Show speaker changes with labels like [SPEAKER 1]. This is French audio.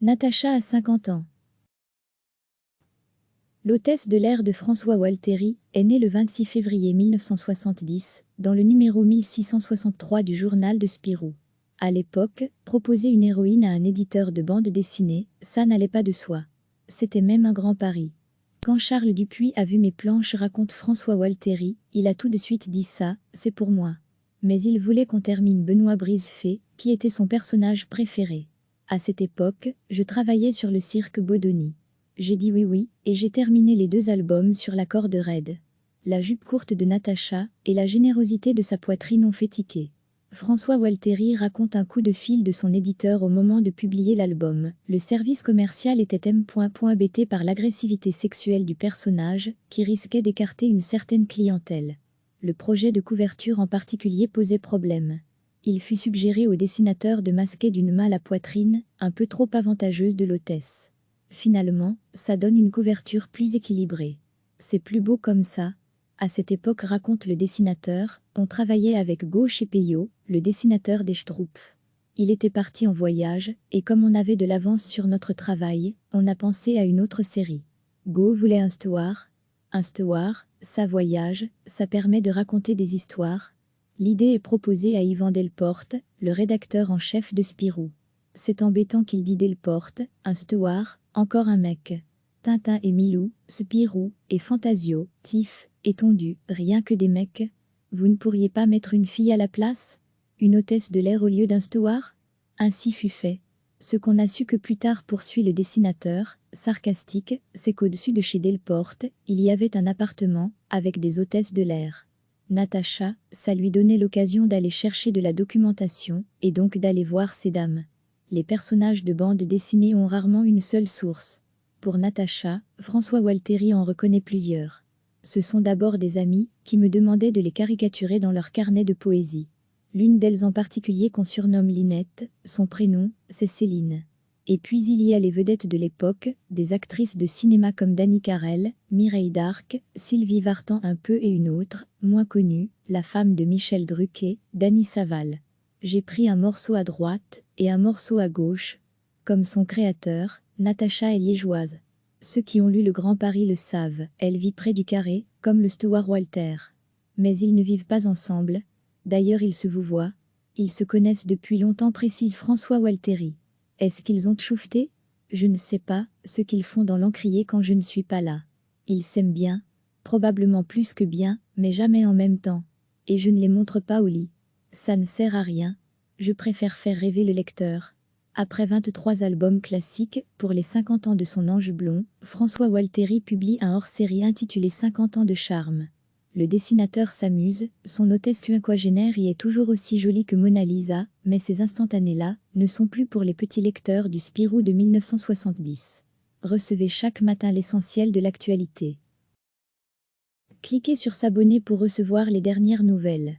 [SPEAKER 1] Natacha a 50 ans. L'hôtesse de l'air de François Walteri est née le 26 février 1970 dans le numéro 1663 du journal de Spirou. À l'époque, proposer une héroïne à un éditeur de bande dessinée, ça n'allait pas de soi. C'était même un grand pari. Quand Charles Dupuis a vu mes planches, raconte François Walteri, il a tout de suite dit ça, c'est pour moi. Mais il voulait qu'on termine Benoît Brisefée, qui était son personnage préféré. À cette époque, je travaillais sur le cirque Bodoni. J'ai dit oui et j'ai terminé les 2 albums sur la corde raide. La jupe courte de Natacha et la générosité de sa poitrine ont fait tiquer. François Walteri raconte un coup de fil de son éditeur au moment de publier l'album. Le service commercial était embêté par l'agressivité sexuelle du personnage, qui risquait d'écarter une certaine clientèle. Le projet de couverture en particulier posait problème. Il fut suggéré au dessinateur de masquer d'une main la poitrine, un peu trop avantageuse de l'hôtesse. Finalement, ça donne une couverture plus équilibrée. C'est plus beau comme ça. À cette époque, raconte le dessinateur, on travaillait avec Go chez Peyo, le dessinateur des Schtroumpfs. Il était parti en voyage, et comme on avait de l'avance sur notre travail, on a pensé à une autre série. Go voulait un steward. Un steward, ça voyage, ça permet de raconter des histoires. L'idée est proposée à Yvan Delporte, le rédacteur en chef de Spirou. C'est embêtant qu'il dit Delporte, un steward, encore un mec. Tintin et Milou, Spirou, et Fantasio, Tiff, et Tondu, rien que des mecs. Vous ne pourriez pas mettre une fille à la place? Une hôtesse de l'air au lieu d'un steward? Ainsi fut fait. Ce qu'on a su que plus tard, poursuit le dessinateur, sarcastique, c'est qu'au-dessus de chez Delporte, il y avait un appartement, avec des hôtesses de l'air. Natacha, ça lui donnait l'occasion d'aller chercher de la documentation, et donc d'aller voir ces dames. Les personnages de bande dessinée ont rarement une seule source. Pour Natacha, François Walteri en reconnaît plusieurs. Ce sont d'abord des amis, qui me demandaient de les caricaturer dans leur carnet de poésie. L'une d'elles en particulier qu'on surnomme Linette, son prénom, c'est Céline. Et puis il y a les vedettes de l'époque, des actrices de cinéma comme Dany Carrel, Mireille Darc, Sylvie Vartan un peu et une autre, moins connue, la femme de Michel Drucker, Dany Saval. J'ai pris un morceau à droite, et un morceau à gauche. Comme son créateur, Natacha est liégeoise. Ceux qui ont lu Le Grand Paris le savent, elle vit près du Carré, comme le steward Walter. Mais ils ne vivent pas ensemble. D'ailleurs ils se vouvoient. Ils se connaissent depuis longtemps, précise François Walteri. Est-ce qu'ils ont tchoufté? Je ne sais pas, ce qu'ils font dans l'encrier quand je ne suis pas là. Ils s'aiment bien, probablement plus que bien, mais jamais en même temps. Et je ne les montre pas au lit. Ça ne sert à rien. Je préfère faire rêver le lecteur. Après 23 albums classiques, pour les 50 ans de son ange blond, François Walteri publie un hors-série intitulé 50 ans de charme. Le dessinateur s'amuse, son hôtesse quinquagénaire y est toujours aussi jolie que Mona Lisa, mais ces instantanés-là ne sont plus pour les petits lecteurs du Spirou de 1970. Recevez chaque matin l'essentiel de l'actualité. Cliquez sur s'abonner pour recevoir les dernières nouvelles.